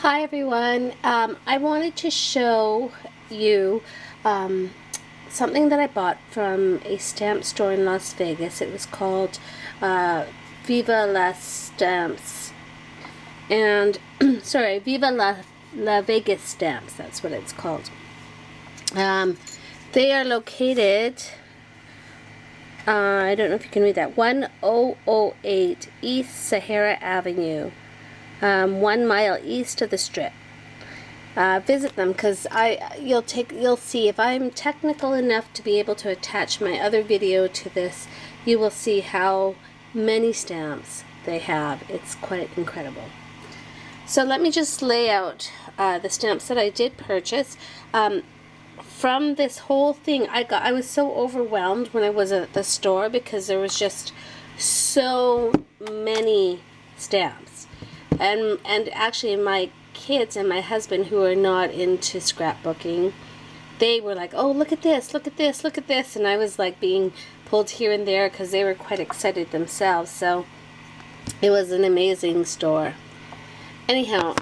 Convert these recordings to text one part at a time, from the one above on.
Hi everyone. I wanted to show you something that I bought from a stamp store in Las Vegas. It was called Viva La Stamps, and sorry, Viva La Vegas Stamps. That's what it's called. They are located. I don't know if you can read that. 1008 East Sahara Avenue. 1 mile east of the Strip. Visit them because you'll see if I'm technical enough to be able to attach my other video to this. You will see how many stamps they have. It's quite incredible. So let me just lay out the stamps that I did purchase. From this whole thing, I was so overwhelmed when I was at the store because there was just so many stamps. And actually my kids and my husband, who are not into scrapbooking, they were like, oh, look at this, look at this, look at this. And I was like being pulled here and there because they were quite excited themselves. So it was an amazing store. Anyhow,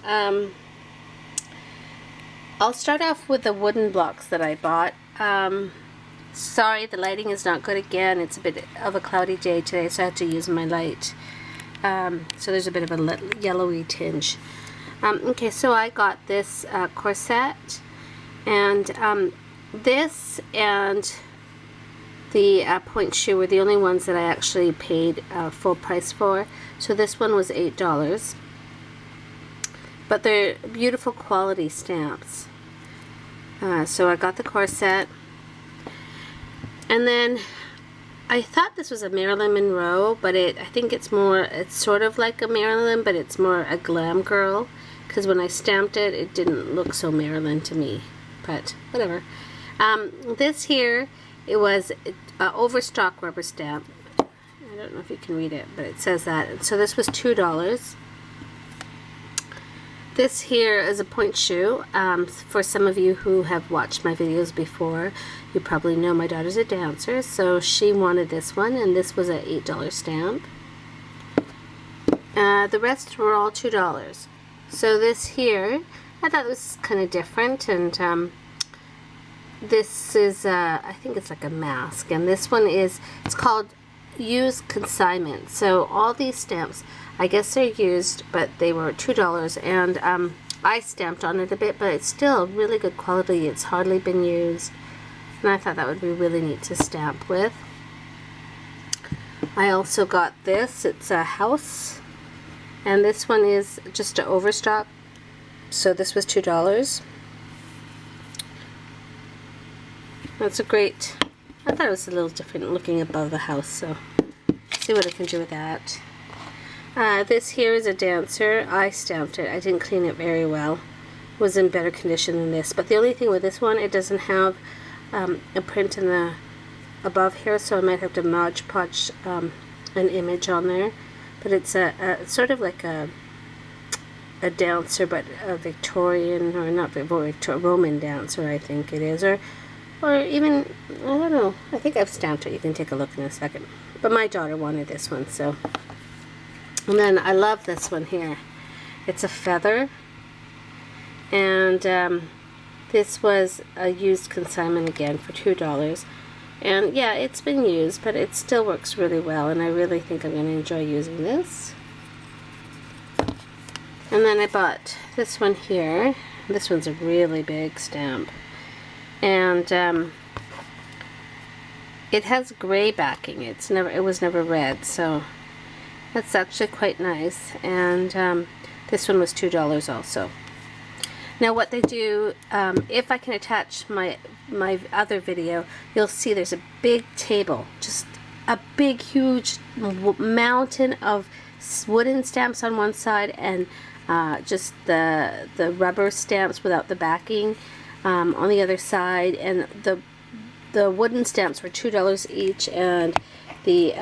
I'll start off with the wooden blocks that I bought. Sorry, the lighting is not good again. It's a bit of a cloudy day today, so I have to use my light. So there's a bit of a yellowy tinge. Okay, so I got this corset, and this and the point shoe were the only ones that I actually paid full price for. So this one was $8, but they're beautiful quality stamps. So I got the corset, and then I thought this was a Marilyn Monroe, but I think it's sort of like a Marilyn, but it's more a glam girl, because when I stamped it, it didn't look so Marilyn to me, but whatever. This here, it was an overstock rubber stamp. I don't know if you can read it, but it says that. So this was $2. This here is a point shoe. For some of you who have watched my videos before, you probably know my daughter's a dancer, so she wanted this one, and this was an $8 stamp. The rest were all $2. So this here, I thought this was kind of different, and this is, I think it's like a mask, and this one it's called used consignment. So all these stamps, I guess they're used, but they were $2, and I stamped on it a bit, but it's still really good quality. It's hardly been used, and I thought that would be really neat to stamp with. I also got this. It's a house, and this one is just an overstock, so this was $2. That's a great, I thought it was a little different looking above the house, so see what I can do with that. This here is a dancer. I stamped it. I didn't clean it very well. It was in better condition than this. But the only thing with this one, it doesn't have a print in the above here, so I might have to Mod Podge an image on there. But it's a sort of like a dancer, but a Victorian, or not Victorian, Roman dancer, I think it is, or even, I don't know. I think I've stamped it. You can take a look in a second. But my daughter wanted this one, so. And then I love this one here. It's a feather, and this was a used consignment again for $2. And yeah, it's been used, but it still works really well, and I really think I'm going to enjoy using this. And then I bought this one here. This one's a really big stamp, and it has gray backing. It was never red, so that's actually quite nice. And this one was $2 also. Now what they do, if I can attach my other video, you'll see there's a big table, just a big huge mountain of wooden stamps on one side, and just the rubber stamps without the backing on the other side. And the wooden stamps were $2 each, and the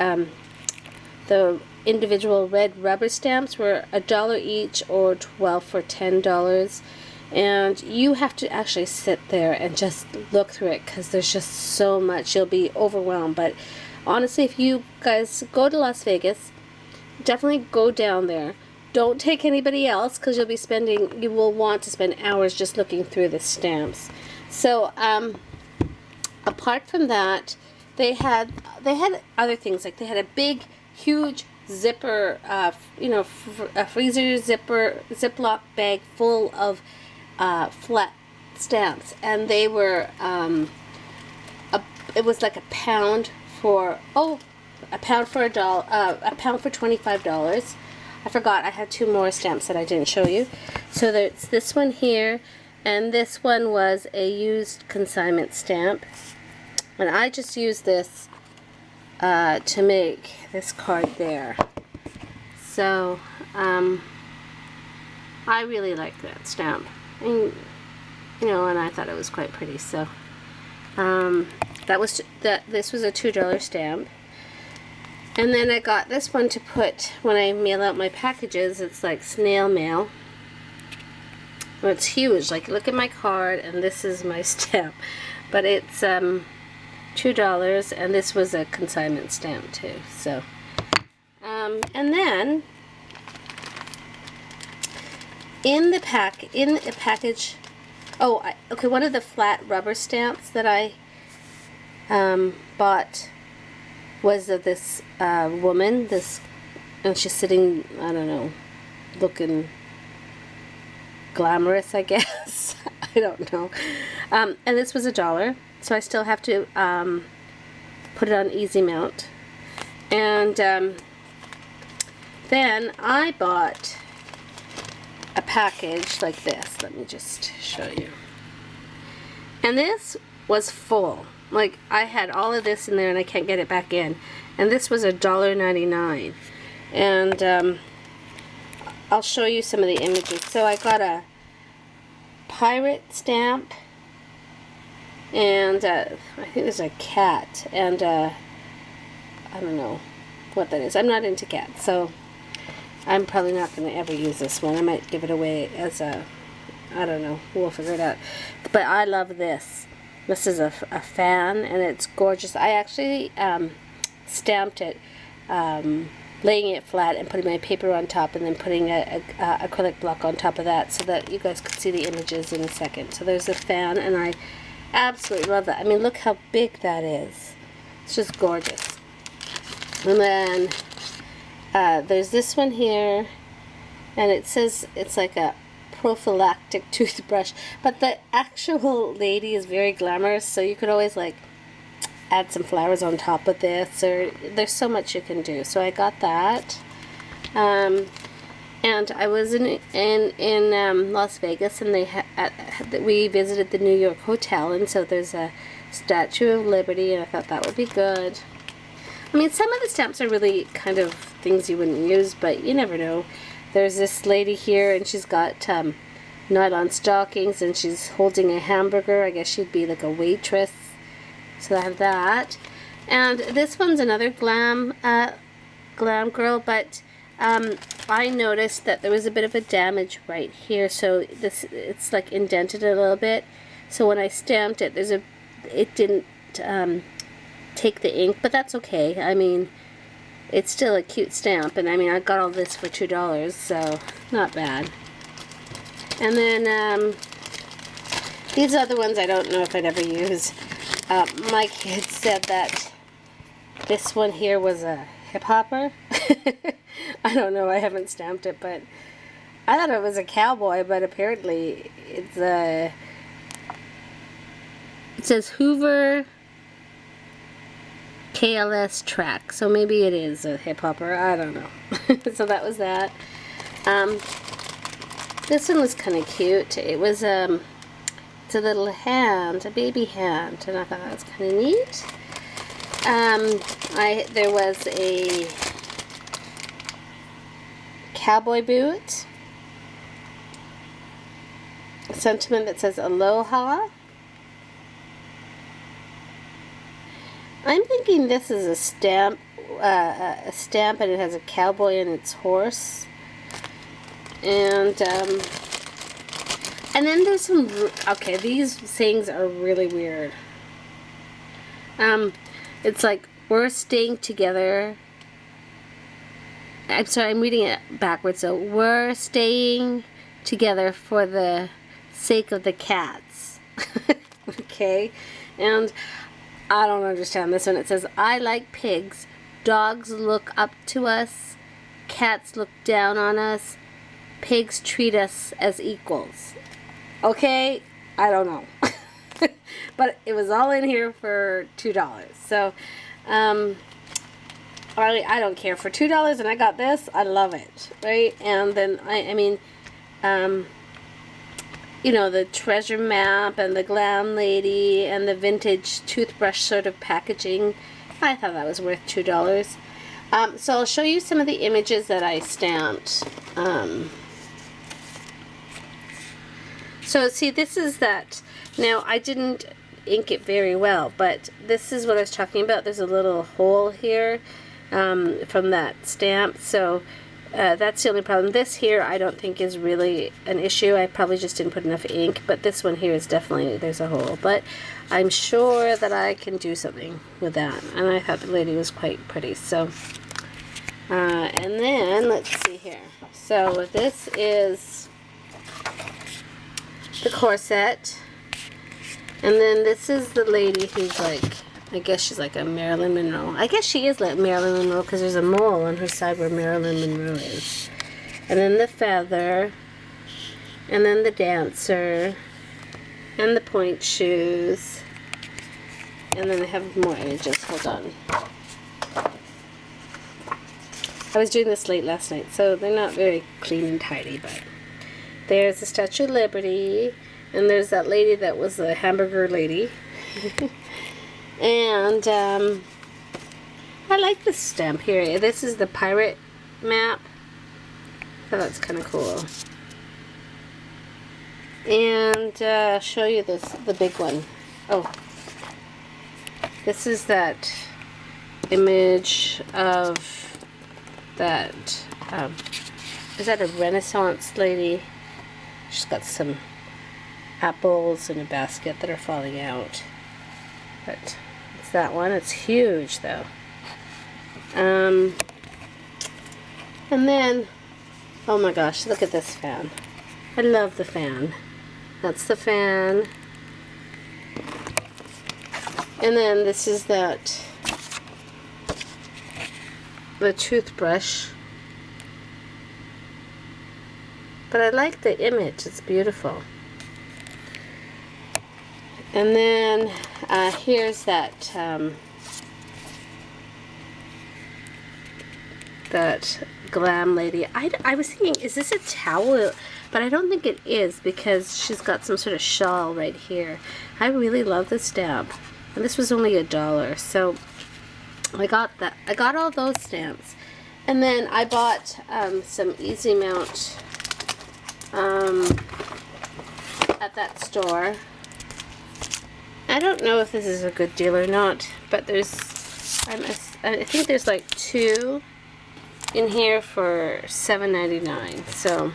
individual red rubber stamps were $1 each, or 12 for $10. And you have to actually sit there and just look through it, because there's just so much. You'll be overwhelmed. But honestly, if you guys go to Las Vegas, definitely go down there. don't take anybody else, because you will want to spend hours just looking through the stamps. So apart from that, they had other things, like they had a big, huge zipper, a freezer Ziploc bag full of flat stamps, and they were it was like a pound for $25. I forgot I had 2 more stamps that I didn't show you. So there's this one here, and this one was a used consignment stamp, and I just used this to make this card there. So I really like that stamp, and and I thought it was quite pretty. So this was a $2 stamp. And then I got this one to put when I mail out my packages. It's like snail mail. Oh, it's huge. Like, look at my card, and this is my stamp. But it's $2, and this was a consignment stamp too. So, and then in the package. Oh, okay. One of the flat rubber stamps that I bought was of this woman, and she's sitting, I don't know, looking glamorous, I guess. I don't know. And this was $1, so I still have to put it on easy mount. And then I bought a package like this. Let me just show you. And this was full. Like, I had all of this in there and I can't get it back in. And this was $1.99. And I'll show you some of the images. So I got a pirate stamp, and I think there's a cat, and I don't know what that is. I'm not into cats, so I'm probably not going to ever use this one. I might give it away as a, I don't know, we'll figure it out. But I love this. This is a fan, and it's gorgeous. I actually stamped it, laying it flat and putting my paper on top, and then putting a acrylic block on top of that, so that you guys could see the images in a second. So there's a fan, and I absolutely love that. I mean, look how big that is. It's just gorgeous. And then there's this one here, and it says it's like a prophylactic toothbrush, but the actual lady is very glamorous, so you could always like add some flowers on top of this, or there's so much you can do. So I got that, and I was in Las Vegas, and we visited the New York hotel, and so there's a Statue of Liberty, and I thought that would be good. I mean, some of the stamps are really kind of things you wouldn't use, but you never know. There's this lady here, and she's got nylon stockings, and she's holding a hamburger. I guess she'd be like a waitress. So I have that. And this one's another glam girl, but I noticed that there was a bit of a damage right here. So it's like indented a little bit. So when I stamped it, it didn't take the ink, but that's okay. I mean, it's still a cute stamp, and I mean, I got all this for $2, so not bad. And then these other ones I don't know if I'd ever use. My kids said that this one here was a hip hopper. I don't know, I haven't stamped it, but I thought it was a cowboy, but apparently it's a, it says Hoover KLS track, so maybe it is a hip hopper, I don't know. So that was that. This one was kind of cute. It was it's a little hand, a baby hand, and I thought that was kind of neat. There was a cowboy boot, a sentiment that says aloha. I'm thinking this is a stamp, and it has a cowboy and its horse. And then there's some, okay, these things are really weird. It's like, we're staying together I'm sorry, I'm reading it backwards. So, we're staying together for the sake of the cats. Okay? And I don't understand this one. It says, I like pigs. Dogs look up to us. Cats look down on us. Pigs treat us as equals. Okay? I don't know. But it was all in here for $2. So, I don't care. For $2 and I got this, I love it. Right? And then, I mean, you know, the treasure map and the glam lady and the vintage toothbrush sort of packaging. I thought that was worth $2. So I'll show you some of the images that I stamped. So see, this is that. Now, I didn't ink it very well, but this is what I was talking about. There's a little hole here from that stamp. So that's the only problem. This here I don't think is really an issue. I probably just didn't put enough ink, but this one here is definitely, there's a hole. But I'm sure that I can do something with that. And I thought the lady was quite pretty. So, and then, let's see here. So this is the corset. And then this is the lady who's like, I guess she's like a Marilyn Monroe. I guess she is like Marilyn Monroe because there's a mole on her side where Marilyn Monroe is. And then the feather. And then the dancer. And the point shoes. And then I have more images. Hold on. I was doing this late last night, so they're not very clean and tidy, but there's the Statue of Liberty. And there's that lady that was the hamburger lady. And I like this stamp here. This is the pirate map. Oh, that's kind of cool. And I'll show you this, the big one. Oh, this is that image of that. Is that a Renaissance lady? She's got some apples in a basket that are falling out. But it's that one. It's huge though. And then, oh my gosh, look at this fan. I love the fan. That's the fan. And then this is that, the toothbrush. But I like the image. It's beautiful. And then here's that that glam lady. I was thinking, is this a towel? But I don't think it is because she's got some sort of shawl right here. I really love this stamp. And this was only $1. So I got that. I got all those stamps. And then I bought some Easy Mount at that store. I don't know if this is a good deal or not, but there's, I think there's like 2 in here for $7.99. So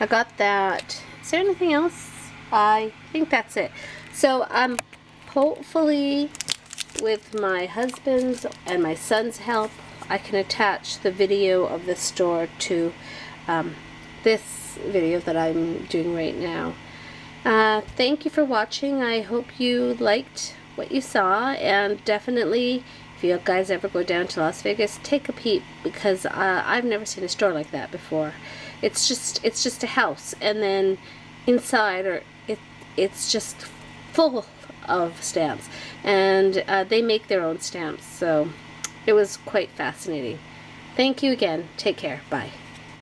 I got that. Is there anything else? I think that's it. So hopefully with my husband's and my son's help, I can attach the video of the store to this video that I'm doing right now. Thank you for watching. I hope you liked what you saw, and definitely if you guys ever go down to Las Vegas, take a peep, because I've never seen a store like that before. It's just a house, and then inside it's just full of stamps, and they make their own stamps, so it was quite fascinating. Thank you again. Take care. Bye.